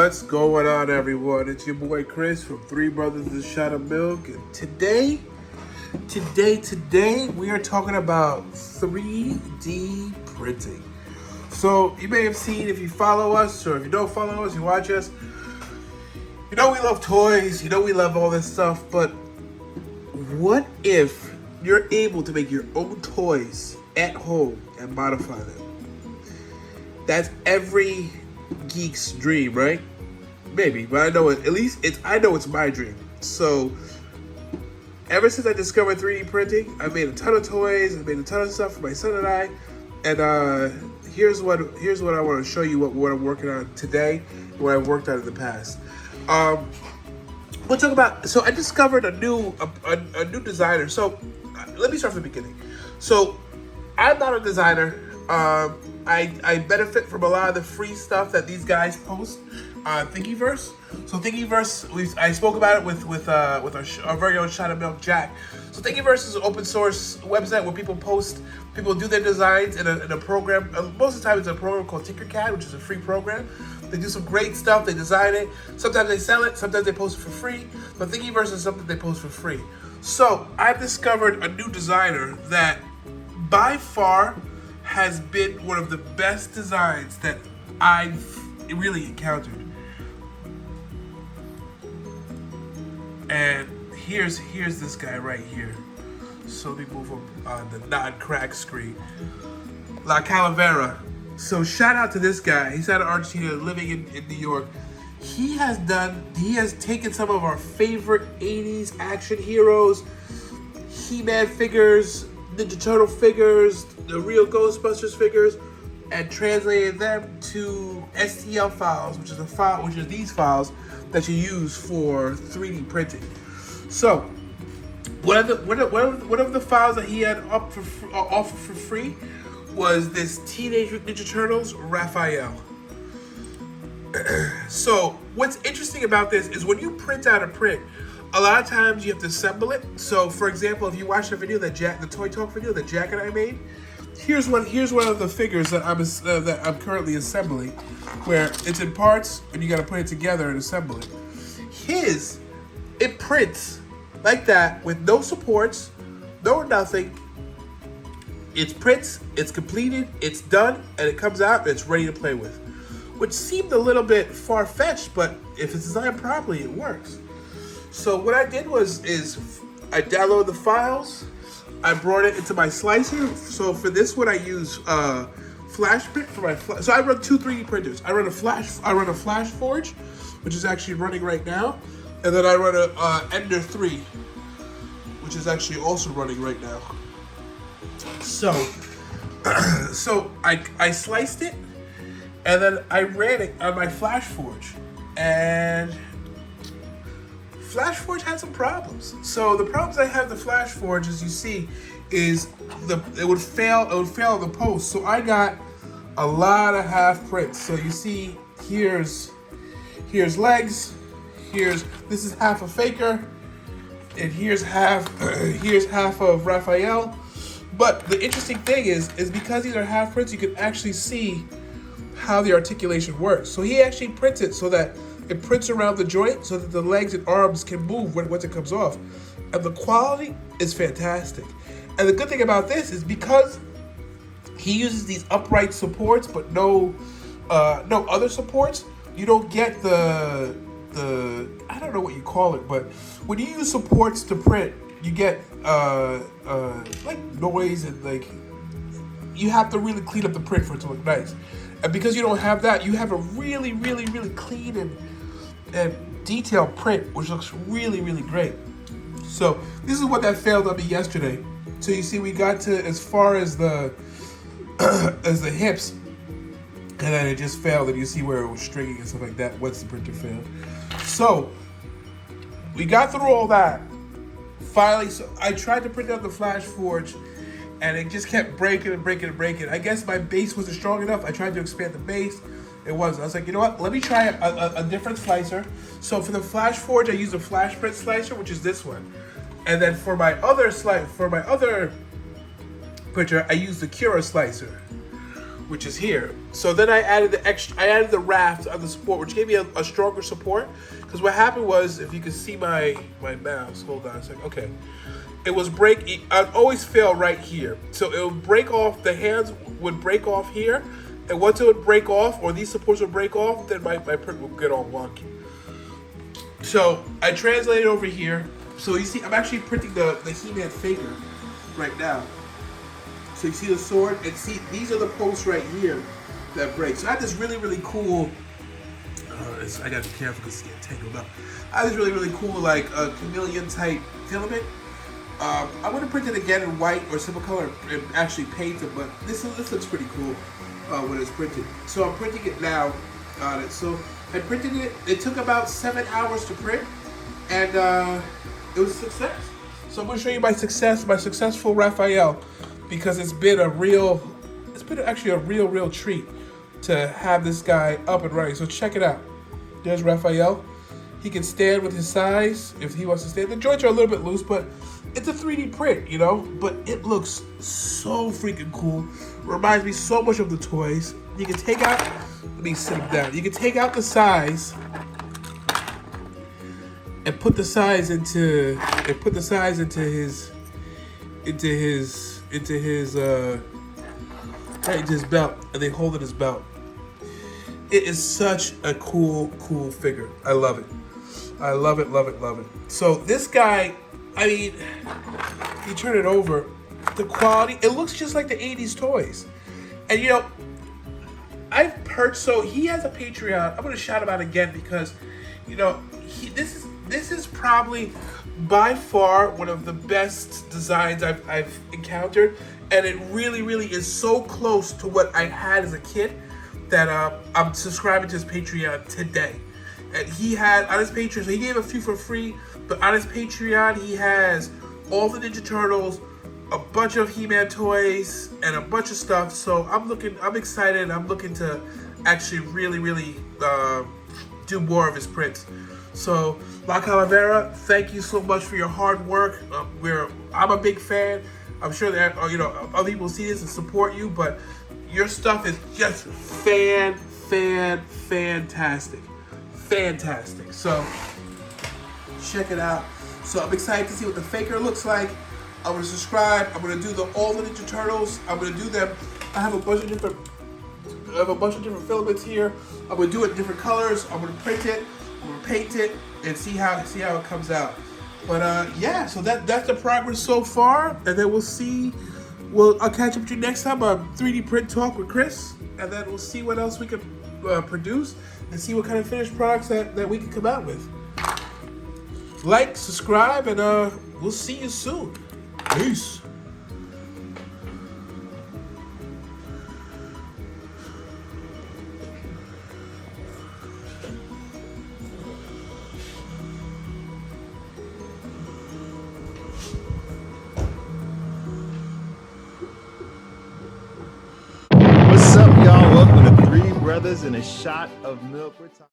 What's going on, everyone? It's your boy Chris from Three Brothers and Shot of Milk. And today, we are talking about 3D printing. So you may have seen, if you follow us, or if you don't follow us, you watch us, you know we love toys, you know we love all this stuff, but what if you're able to make your own toys at home and modify them? That's every geek's dream, right? Maybe, but I know I know it's my dream. So ever since I discovered 3D printing, I made a ton of toys, I made a ton of stuff for my son and I. And here's what I want to show you what I'm working on today, what I've worked on in the past. We'll talk about. So I discovered a new designer. So let me start from the beginning. So I'm not a designer. I benefit from a lot of the free stuff that these guys post on Thingiverse. So Thingiverse, I spoke about it with our very own Shot of Milk Jack. So Thingiverse is an open source website where people do their designs in a program. Most of the time, it's a program called Tinkercad, which is a free program. They do some great stuff. They design it. Sometimes they sell it. Sometimes they post it for free. But Thingiverse is something they post for free. So I've discovered a new designer that, by far, has been one of the best designs that I've really encountered. And here's this guy right here. So let me move him on the non-crack screen. La Calavera. So shout out to this guy. He's out of Argentina, living in New York. He has taken some of our favorite 80s action heroes, He-Man figures, Ninja Turtle figures, the real Ghostbusters figures, and translated them to STL files, which is these files that you use for 3D printing. So one of the files that he had offered for free was this Teenage Mutant Ninja Turtles Raphael. So what's interesting about this is when you print out a print, a lot of times you have to assemble it. So for example, if you watch the video the Toy Talk video that Jack and I made, here's one of the figures that I'm currently assembling, where it's in parts and you got to put it together and assemble it. It prints like that with no supports, no nothing. It prints, it's completed, it's done, and it comes out and it's ready to play with. Which seemed a little bit far-fetched, but if it's designed properly, it works. So what I did is I downloaded the files, I brought it into my slicer. So for this one, I use Flash Print for my so I run two 3D printers. I run a Flash Forge, which is actually running right now, and then I run a Ender 3, which is actually also running right now. So I sliced it, and then I ran it on my Flash Forge, and Flash Forge had some problems. So the problems I have with the Flash Forge, as you see, is it would fail on the post. So I got a lot of half prints. So you see, here's legs, this is half a Faker, and here's half of Raphael. But the interesting thing is because these are half prints, you can actually see how the articulation works. So he actually prints it so that it prints around the joint so that the legs and arms can move once it comes off. And the quality is fantastic. And the good thing about this is because he uses these upright supports but no other supports, you don't get the I don't know what you call it, but when you use supports to print, you get like noise, and like you have to really clean up the print for it to look nice. And because you don't have that, you have a really, really, really clean and detailed print, which looks really, really great. So this is what that failed on me yesterday. So you see, we got to as far as the as the hips, and then it just failed. And you see where it was stringing and stuff like that once the printer failed. So we got through all that. Finally, so I tried to print out the Flash Forge, and it just kept breaking. I guess my base wasn't strong enough. I tried to expand the base. It wasn't. I was like, you know what? Let me try a different slicer. So for the Flash Forge, I used a Flash Print slicer, which is this one. And then for my other printer, I used the Cura slicer, which is here. So then I added I added the raft on the support, which gave me a stronger support. Because what happened was, if you can see my mouse, hold on a second. Okay, it was I'd always fail right here. So it would break off. The hands would break off here, and once it would break off, or these supports would break off, then my print would get all wonky. So I translated over here. So you see, I'm actually printing the He-Man figure right now. So you see the sword, and see, these are the posts right here that break. So I have this really, really cool, I gotta be careful because it's getting tangled up. I have this really, really cool, like, chameleon type filament. I'm gonna print it again in white or simple color and actually paint it, but this looks pretty cool when it's printed. So I'm printing it now on it. So I printed it, it took about 7 hours to print, and it was a success. So I'm gonna show you my successful Raphael, because it's been actually a real treat to have this guy up and running. So check it out. There's Raphael. He can stand with his size if he wants to stand. The joints are a little bit loose, but it's a 3D print, you know? But it looks so freaking cool. Reminds me so much of the toys. You can take out, let me sit him down. You can take out the size and put the size into his belt, and they hold it his belt. It is such a cool figure. I love it. I love it. So this guy, I mean, you turn it over, the quality, it looks just like the 80s toys. And you know, so he has a Patreon. I'm gonna shout him out again because, you know, this is probably by far one of the best designs I've encountered, and it really is so close to what I had as a kid that I'm subscribing to his Patreon today. And he had on his Patreon, so he gave a few for free, but on his Patreon he has all the Ninja Turtles, a bunch of He-Man toys, and a bunch of stuff. So I'm excited. I'm looking to actually really do more of his prints. So, La Calavera, thank you so much for your hard work. I'm a big fan. I'm sure that other people see this and support you, but your stuff is just fantastic. So, check it out. So I'm excited to see what the Faker looks like. I'm gonna subscribe. I'm gonna do all the Ninja Turtles. I'm gonna do them. I have a bunch of different filaments here. I'm gonna do it in different colors. I'm gonna print it. I'm gonna paint it and see how it comes out. But yeah, so that's the progress so far, and then we'll see. I'll catch up with you next time on 3D Print Talk with Chris, and then we'll see what else we can produce and see what kind of finished products that we can come out with. Like, subscribe, and we'll see you soon. Peace. What's up, y'all? Welcome to Three Brothers and a Shot of Milk.